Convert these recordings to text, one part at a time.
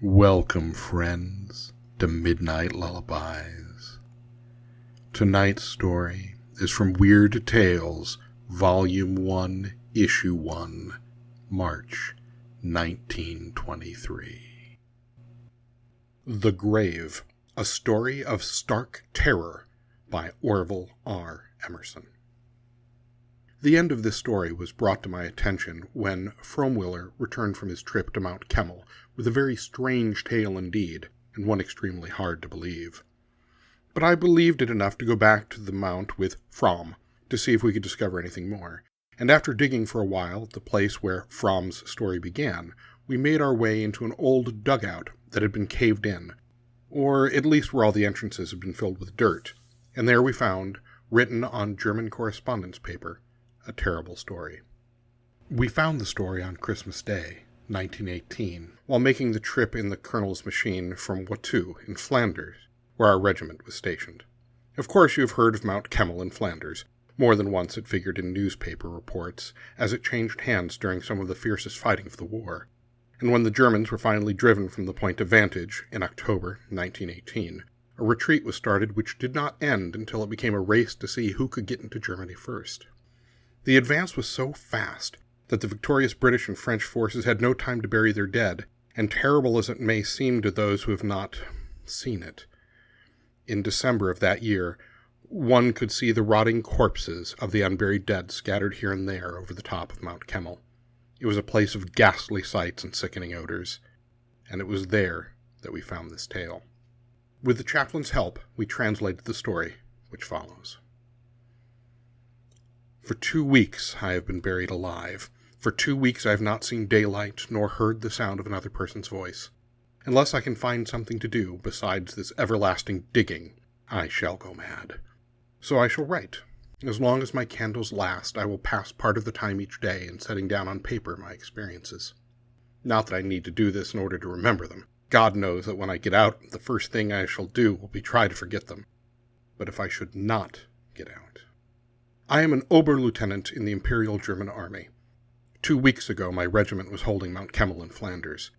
Welcome, friends, to Midnight Lullabies. Tonight's story is from Weird Tales, Volume 1, Issue 1, March 1923. The Grave, A Story of Stark Terror by Orville R. Emerson. The end of this story was brought to my attention when Fromwiller returned from his trip to Mount Kemmel with a very strange tale indeed, and one extremely hard to believe. But I believed it enough to go back to the mount with From to see if we could discover anything more, and after digging for a while at the place where From's story began, we made our way into an old dugout that had been caved in, or at least where all the entrances had been filled with dirt, and there we found, written on German correspondence paper, a terrible story. We found the story on Christmas Day, 1918, while making the trip in the Colonel's machine from Watteau in Flanders, where our regiment was stationed. Of course you have heard of Mount Kemmel in Flanders. More than once it figured in newspaper reports, as it changed hands during some of the fiercest fighting of the war. And when the Germans were finally driven from the point of vantage, in October 1918, a retreat was started which did not end until it became a race to see who could get into Germany first. The advance was so fast that the victorious British and French forces had no time to bury their dead, and terrible as it may seem to those who have not seen it. In December of that year, one could see the rotting corpses of the unburied dead scattered here and there over the top of Mount Kemmel. It was a place of ghastly sights and sickening odors, and it was there that we found this tale. With the chaplain's help, we translated the story, which follows. For 2 weeks I have been buried alive. For 2 weeks I have not seen daylight, nor heard the sound of another person's voice. Unless I can find something to do besides this everlasting digging, I shall go mad. So I shall write. As long as my candles last, I will pass part of the time each day in setting down on paper my experiences. Not that I need to do this in order to remember them. God knows that when I get out, the first thing I shall do will be try to forget them. But if I should not get out... I am an Oberlieutenant in the Imperial German Army. 2 weeks ago my regiment was holding Mount Kemmel in Flanders.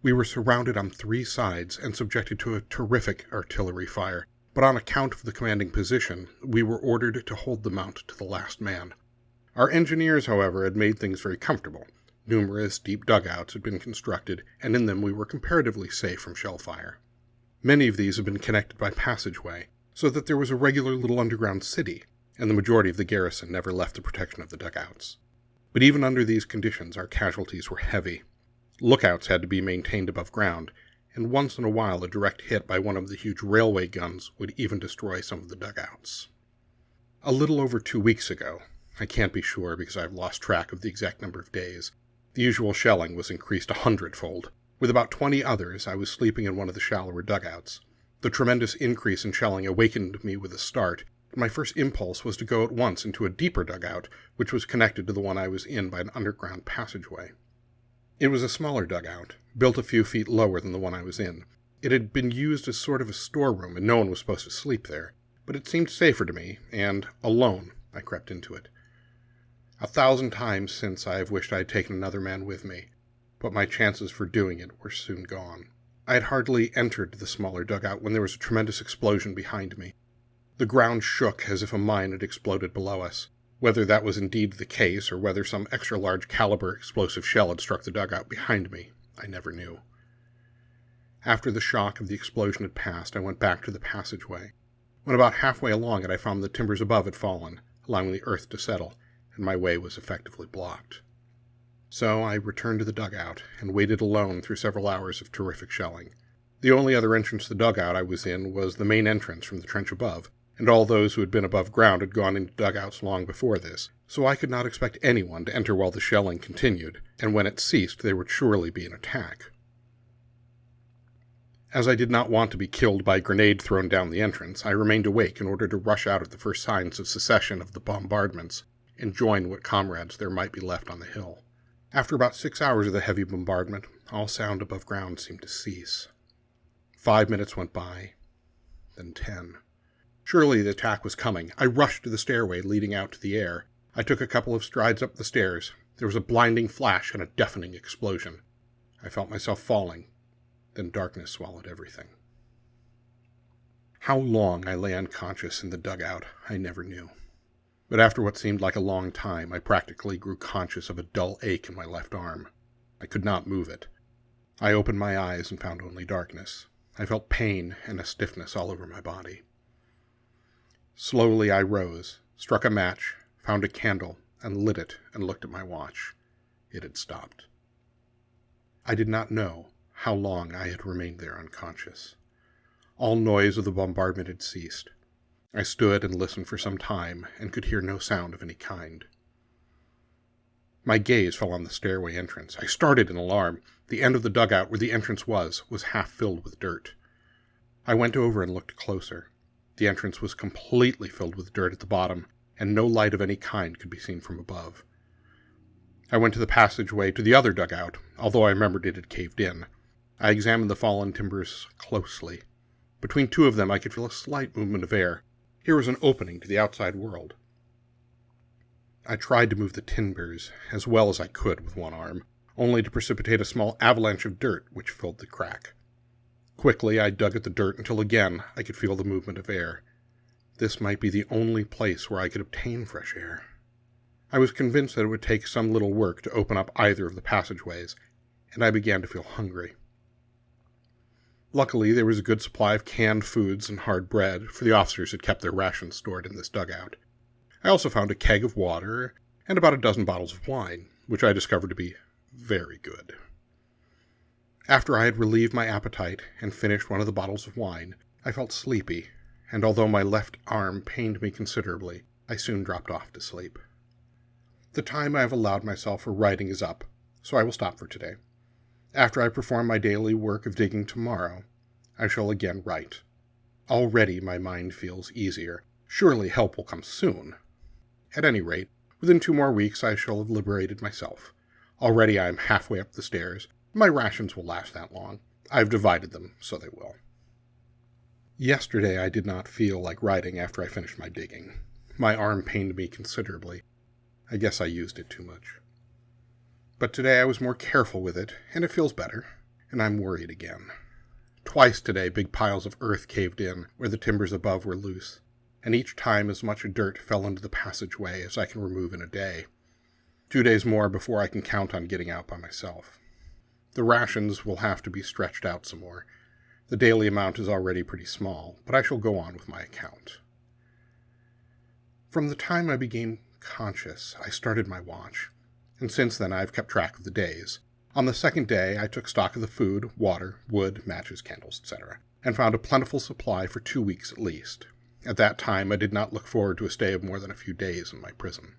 We were surrounded on 3 sides and subjected to a terrific artillery fire, but on account of the commanding position, we were ordered to hold the mount to the last man. Our engineers, however, had made things very comfortable. Numerous deep dugouts had been constructed, and in them we were comparatively safe from shell fire. Many of these had been connected by passageway, so that there was a regular little underground city, and the majority of the garrison never left the protection of the dugouts. But even under these conditions, our casualties were heavy. Lookouts had to be maintained above ground, and once in a while a direct hit by one of the huge railway guns would even destroy some of the dugouts. A little over 2 weeks ago, I can't be sure because I've lost track of the exact number of days, the usual shelling was increased 100-fold. With about 20 others, I was sleeping in one of the shallower dugouts. The tremendous increase in shelling awakened me with a start, and my first impulse was to go at once into a deeper dugout, which was connected to the one I was in by an underground passageway. It was a smaller dugout, built a few feet lower than the one I was in. It had been used as sort of a storeroom, and no one was supposed to sleep there, but it seemed safer to me, and, alone, I crept into it. 1,000 times since I have wished I had taken another man with me, but my chances for doing it were soon gone. I had hardly entered the smaller dugout when there was a tremendous explosion behind me. The ground shook as if a mine had exploded below us. Whether that was indeed the case, or whether some extra-large caliber explosive shell had struck the dugout behind me, I never knew. After the shock of the explosion had passed, I went back to the passageway. When about halfway along it, I found the timbers above had fallen, allowing the earth to settle, and my way was effectively blocked. So I returned to the dugout, and waited alone through several hours of terrific shelling. The only other entrance to the dugout I was in was the main entrance from the trench above, and all those who had been above ground had gone into dugouts long before this, so I could not expect anyone to enter while the shelling continued, and when it ceased there would surely be an attack. As I did not want to be killed by a grenade thrown down the entrance, I remained awake in order to rush out at the first signs of cessation of the bombardments, and join what comrades there might be left on the hill. After about 6 hours of the heavy bombardment, all sound above ground seemed to cease. 5 minutes went by, then 10. Surely the attack was coming. I rushed to the stairway leading out to the air. I took a couple of strides up the stairs. There was a blinding flash and a deafening explosion. I felt myself falling, Then darkness swallowed everything. How long I lay unconscious in the dugout, I never knew. But after what seemed like a long time, I practically grew conscious of a dull ache in my left arm. I could not move it. I opened my eyes and found only darkness. I felt pain and a stiffness all over my body. Slowly I rose, struck a match, found a candle, and lit it and looked at my watch. It had stopped. I did not know how long I had remained there unconscious. All noise of the bombardment had ceased. I stood and listened for some time and could hear no sound of any kind. My gaze fell on the stairway entrance. I started in alarm. The end of the dugout where the entrance was half filled with dirt. I went over and looked closer. The entrance was completely filled with dirt at the bottom, and no light of any kind could be seen from above. I went to the passageway to the other dugout, although I remembered it had caved in. I examined the fallen timbers closely. Between two of them I could feel a slight movement of air. Here was an opening to the outside world. I tried to move the timbers as well as I could with one arm, only to precipitate a small avalanche of dirt which filled the crack. Quickly I dug at the dirt until again I could feel the movement of air. This might be the only place where I could obtain fresh air. I was convinced that it would take some little work to open up either of the passageways, and I began to feel hungry. Luckily, there was a good supply of canned foods and hard bread, for the officers had kept their rations stored in this dugout. I also found a keg of water and about a dozen bottles of wine, which I discovered to be very good. After I had relieved my appetite and finished one of the bottles of wine, I felt sleepy, and although my left arm pained me considerably, I soon dropped off to sleep. The time I have allowed myself for writing is up, so I will stop for today. After I perform my daily work of digging tomorrow, I shall again write. Already my mind feels easier. Surely help will come soon. At any rate, within 2 more weeks I shall have liberated myself. Already I am halfway up the stairs. My rations will last that long. I have divided them, so they will. Yesterday I did not feel like writing after I finished my digging. My arm pained me considerably. I guess I used it too much. But today I was more careful with it, and it feels better, and I'm worried again. Twice today big piles of earth caved in where the timbers above were loose, and each time as much dirt fell into the passageway as I can remove in a day. 2 days more before I can count on getting out by myself. The rations will have to be stretched out some more. The daily amount is already pretty small, but I shall go on with my account. From the time I became conscious, I started my watch, and since then I have kept track of the days. On the second day, I took stock of the food, water, wood, matches, candles, etc., and found a plentiful supply for 2 weeks at least. At that time, I did not look forward to a stay of more than a few days in my prison.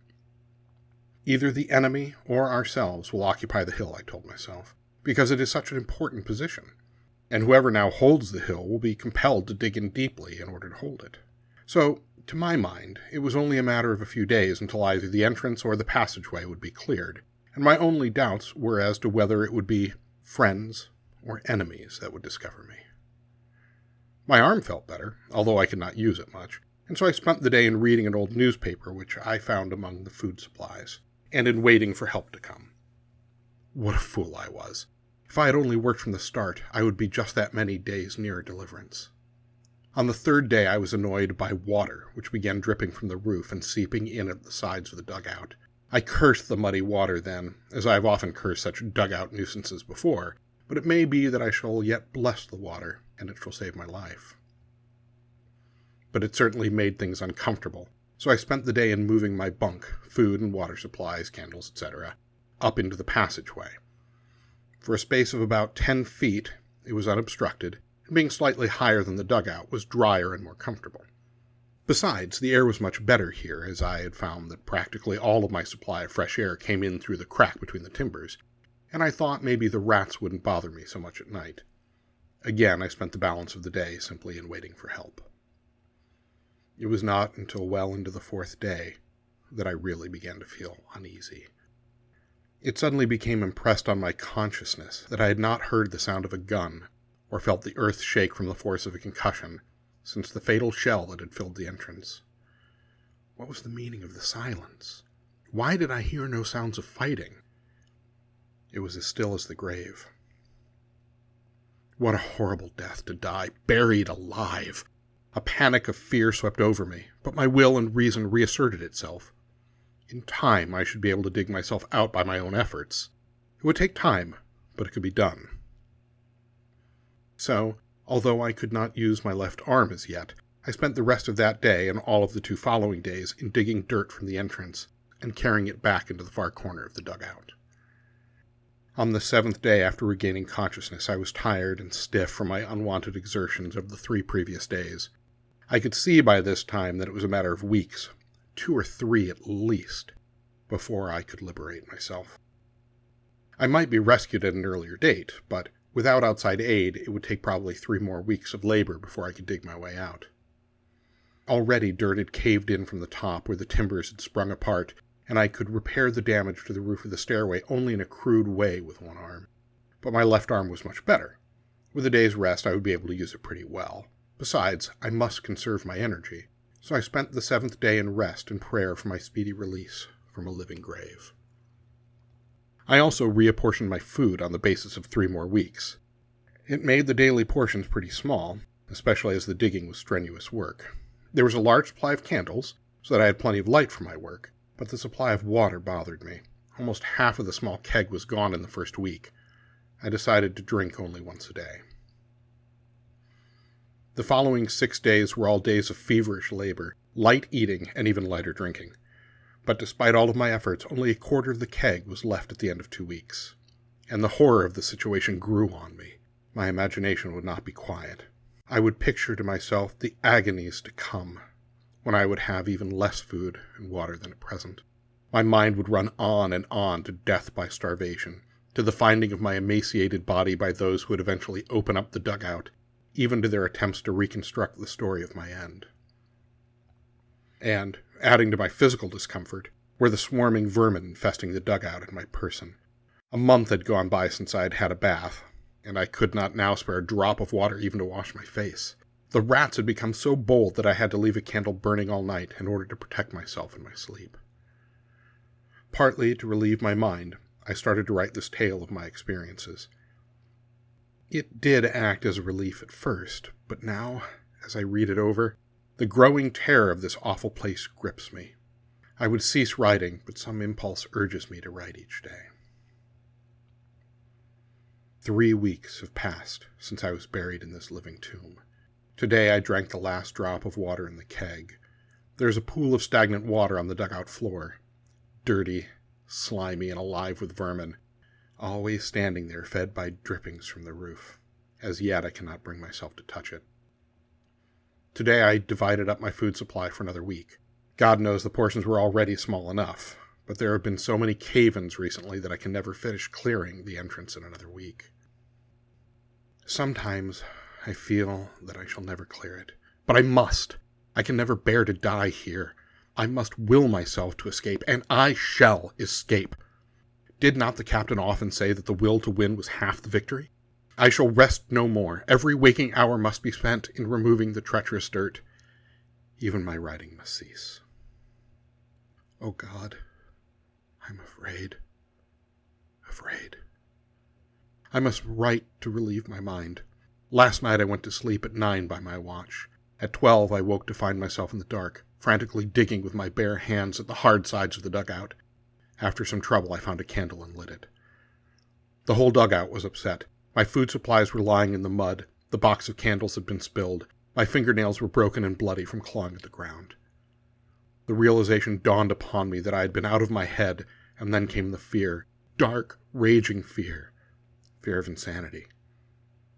Either the enemy or ourselves will occupy the hill, I told myself, because it is such an important position, and whoever now holds the hill will be compelled to dig in deeply in order to hold it. So, to my mind, it was only a matter of a few days until either the entrance or the passageway would be cleared, and my only doubts were as to whether it would be friends or enemies that would discover me. My arm felt better, although I could not use it much, and so I spent the day in reading an old newspaper which I found among the food supplies, and in waiting for help to come. What a fool I was. If I had only worked from the start, I would be just that many days nearer deliverance. On the 3rd day I was annoyed by water, which began dripping from the roof and seeping in at the sides of the dugout. I cursed the muddy water then, as I have often cursed such dugout nuisances before, but it may be that I shall yet bless the water, and it shall save my life. But it certainly made things uncomfortable, so I spent the day in moving my bunk, food and water supplies, candles, etc., up into the passageway. For a space of about 10 feet, it was unobstructed, and being slightly higher than the dugout, was drier and more comfortable. Besides, the air was much better here, as I had found that practically all of my supply of fresh air came in through the crack between the timbers, and I thought maybe the rats wouldn't bother me so much at night. Again, I spent the balance of the day simply in waiting for help. It was not until well into the 4th day that I really began to feel uneasy. It suddenly became impressed on my consciousness that I had not heard the sound of a gun, or felt the earth shake from the force of a concussion, since the fatal shell that had filled the entrance. What was the meaning of the silence? Why did I hear no sounds of fighting? It was as still as the grave. What a horrible death to die, buried alive. A panic of fear swept over me, but my will and reason reasserted itself. In time, I should be able to dig myself out by my own efforts. It would take time, but it could be done. So, although I could not use my left arm as yet, I spent the rest of that day and all of the 2 following days in digging dirt from the entrance and carrying it back into the far corner of the dugout. On the 7th day after regaining consciousness, I was tired and stiff from my unwanted exertions of the 3 previous days. I could see by this time that it was a matter of weeks, 2 or 3 at least, before I could liberate myself. I might be rescued at an earlier date, but without outside aid, it would take probably 3 more weeks of labor before I could dig my way out. Already dirt had caved in from the top where the timbers had sprung apart, and I could repair the damage to the roof of the stairway only in a crude way with one arm. But my left arm was much better. With a day's rest, I would be able to use it pretty well. Besides, I must conserve my energy, so I spent the 7th day in rest and prayer for my speedy release from a living grave. I also reapportioned my food on the basis of 3 more weeks. It made the daily portions pretty small, especially as the digging was strenuous work. There was a large supply of candles, so that I had plenty of light for my work, but the supply of water bothered me. Almost half of the small keg was gone in the first week. I decided to drink only once a day. The following 6 days were all days of feverish labor, light eating, and even lighter drinking. But despite all of my efforts, only a quarter of the keg was left at the end of 2 weeks. And the horror of the situation grew on me. My imagination would not be quiet. I would picture to myself the agonies to come, when I would have even less food and water than at present. My mind would run on and on to death by starvation, to the finding of my emaciated body by those who would eventually open up the dugout, even to their attempts to reconstruct the story of my end. And, adding to my physical discomfort, were the swarming vermin infesting the dugout and my person. A month had gone by since I had had a bath, and I could not now spare a drop of water even to wash my face. The rats had become so bold that I had to leave a candle burning all night in order to protect myself in my sleep. Partly to relieve my mind, I started to write this tale of my experiences. It did act as a relief at first, but now, as I read it over, the growing terror of this awful place grips me. I would cease writing, but some impulse urges me to write each day. 3 weeks have passed since I was buried in this living tomb. Today I drank the last drop of water in the keg. There is a pool of stagnant water on the dugout floor, dirty, slimy, and alive with vermin, always standing there fed by drippings from the roof. As yet I cannot bring myself to touch it. Today I divided up my food supply for another week. God knows the portions were already small enough, but there have been so many cave-ins recently that I can never finish clearing the entrance in another week. Sometimes I feel that I shall never clear it, but I must. I can never bear to die here. I must will myself to escape, and I shall escape. Did not the captain often say that the will to win was half the victory? I shall rest no more. Every waking hour must be spent in removing the treacherous dirt. Even my writing must cease. Oh God, I'm afraid. Afraid. I must write to relieve my mind. Last night I went to sleep at 9 by my watch. At 12 I woke to find myself in the dark, frantically digging with my bare hands at the hard sides of the dugout. After some trouble I found a candle and lit it. The whole dugout was upset. My food supplies were lying in the mud, the box of candles had been spilled, my fingernails were broken and bloody from clawing at the ground. The realization dawned upon me that I had been out of my head, and then came the fear, dark, raging fear of insanity.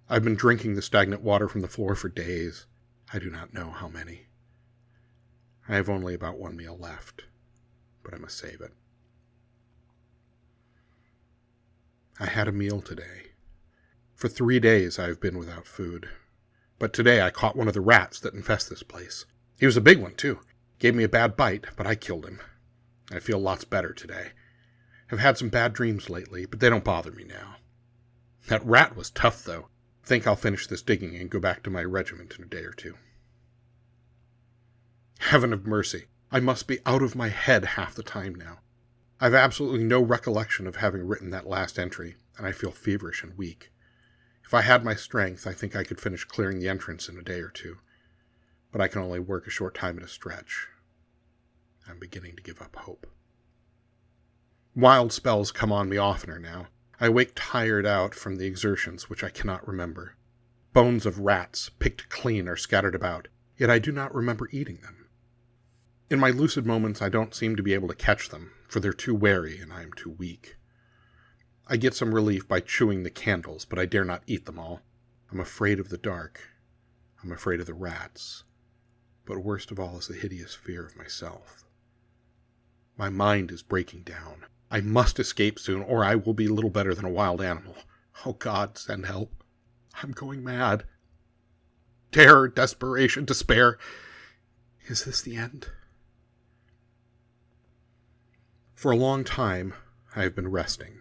I've been drinking the stagnant water from the floor for days. I do not know how many. I have only about 1 meal left, but I must save it. I had a meal today. For 3 days I have been without food, but today I caught one of the rats that infest this place. He was a big one, too. Gave me a bad bite, but I killed him. I feel lots better today. I've had some bad dreams lately, but they don't bother me now. That rat was tough, though. Think I'll finish this digging and go back to my regiment in a day or 2. Heaven of mercy, I must be out of my head half the time now. I've absolutely no recollection of having written that last entry, and I feel feverish and weak. If I had my strength, I think I could finish clearing the entrance in a day or two. But I can only work a short time at a stretch. I'm beginning to give up hope. Wild spells come on me oftener now. I wake tired out from the exertions which I cannot remember. Bones of rats, picked clean, are scattered about, yet I do not remember eating them. In my lucid moments, I don't seem to be able to catch them, for they're too wary and I am too weak. I get some relief by chewing the candles, but I dare not eat them all. I'm afraid of the dark. I'm afraid of the rats. But worst of all is the hideous fear of myself. My mind is breaking down. I must escape soon, or I will be little better than a wild animal. Oh God, send help. I'm going mad. Terror, desperation, despair. Is this the end? For a long time, I have been resting.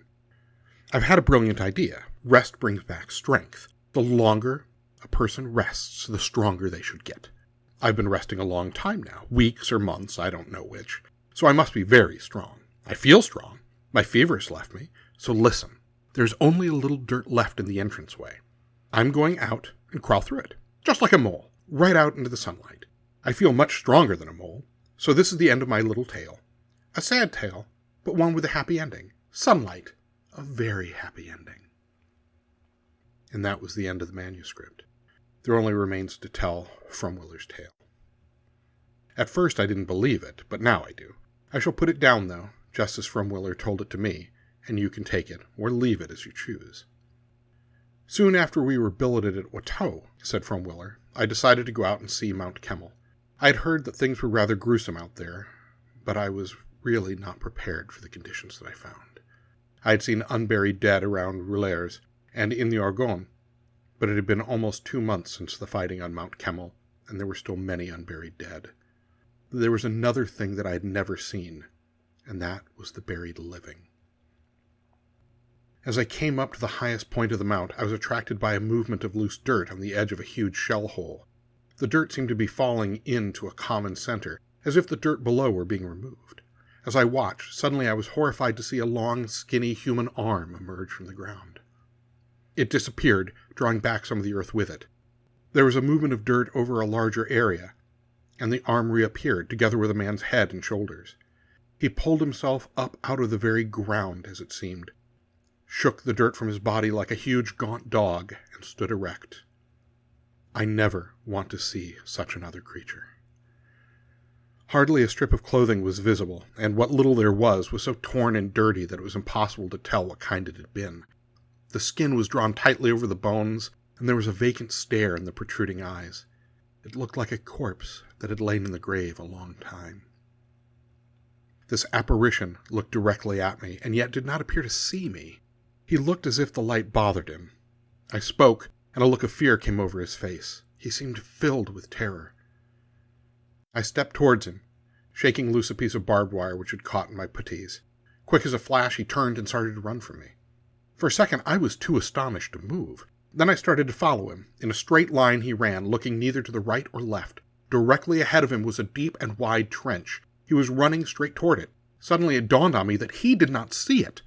I've had a brilliant idea. Rest brings back strength. The longer a person rests, the stronger they should get. I've been resting a long time now, weeks or months, I don't know which. So I must be very strong. I feel strong. My fever has left me. So listen, there's only a little dirt left in the entranceway. I'm going out and crawl through it, just like a mole, right out into the sunlight. I feel much stronger than a mole, so this is the end of my little tale. A sad tale, but one with a happy ending. Sunlight, a very happy ending. And that was the end of the manuscript. There only remains to tell Frumwiller's tale. At first I didn't believe it, but now I do. I shall put it down, though, just as Frumwiller told it to me, and you can take it or leave it as you choose. Soon after we were billeted at Watteau, said Frumwiller, I decided to go out and see Mount Kemmel. I had heard that things were rather gruesome out there, but I was really not prepared for the conditions that I found. I had seen unburied dead around Roulers and in the Argonne, but it had been almost 2 months since the fighting on Mount Kemmel, and there were still many unburied dead. There was another thing that I had never seen, and that was the buried living. As I came up to the highest point of the mount, I was attracted by a movement of loose dirt on the edge of a huge shell hole. The dirt seemed to be falling into a common center, as if the dirt below were being removed. As I watched, suddenly I was horrified to see a long, skinny human arm emerge from the ground. It disappeared, drawing back some of the earth with it. There was a movement of dirt over a larger area, and the arm reappeared, together with a man's head and shoulders. He pulled himself up out of the very ground, as it seemed, shook the dirt from his body like a huge gaunt dog, and stood erect. I never want to see such another creature. Hardly a strip of clothing was visible, and what little there was so torn and dirty that it was impossible to tell what kind it had been. The skin was drawn tightly over the bones, and there was a vacant stare in the protruding eyes. It looked like a corpse that had lain in the grave a long time. This apparition looked directly at me, and yet did not appear to see me. He looked as if the light bothered him. I spoke, and a look of fear came over his face. He seemed filled with terror. I stepped towards him, shaking loose a piece of barbed wire which had caught in my puttees. Quick as a flash, he turned and started to run from me. For a second, I was too astonished to move. Then I started to follow him. In a straight line he ran, looking neither to the right or left. Directly ahead of him was a deep and wide trench. He was running straight toward it. Suddenly it dawned on me that he did not see it.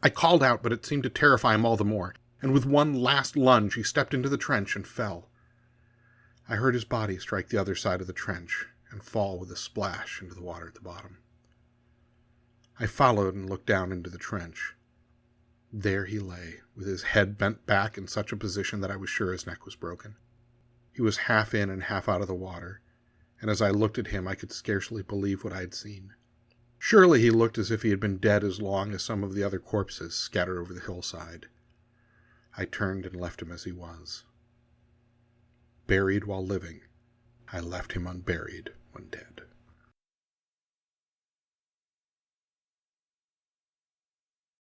I called out, but it seemed to terrify him all the more, and with one last lunge he stepped into the trench and fell. I heard his body strike the other side of the trench and fall with a splash into the water at the bottom. I followed and looked down into the trench. There he lay, with his head bent back in such a position that I was sure his neck was broken. He was half in and half out of the water, and as I looked at him I could scarcely believe what I had seen. Surely he looked as if he had been dead as long as some of the other corpses scattered over the hillside. I turned and left him as he was. Buried while living, I left him unburied when dead.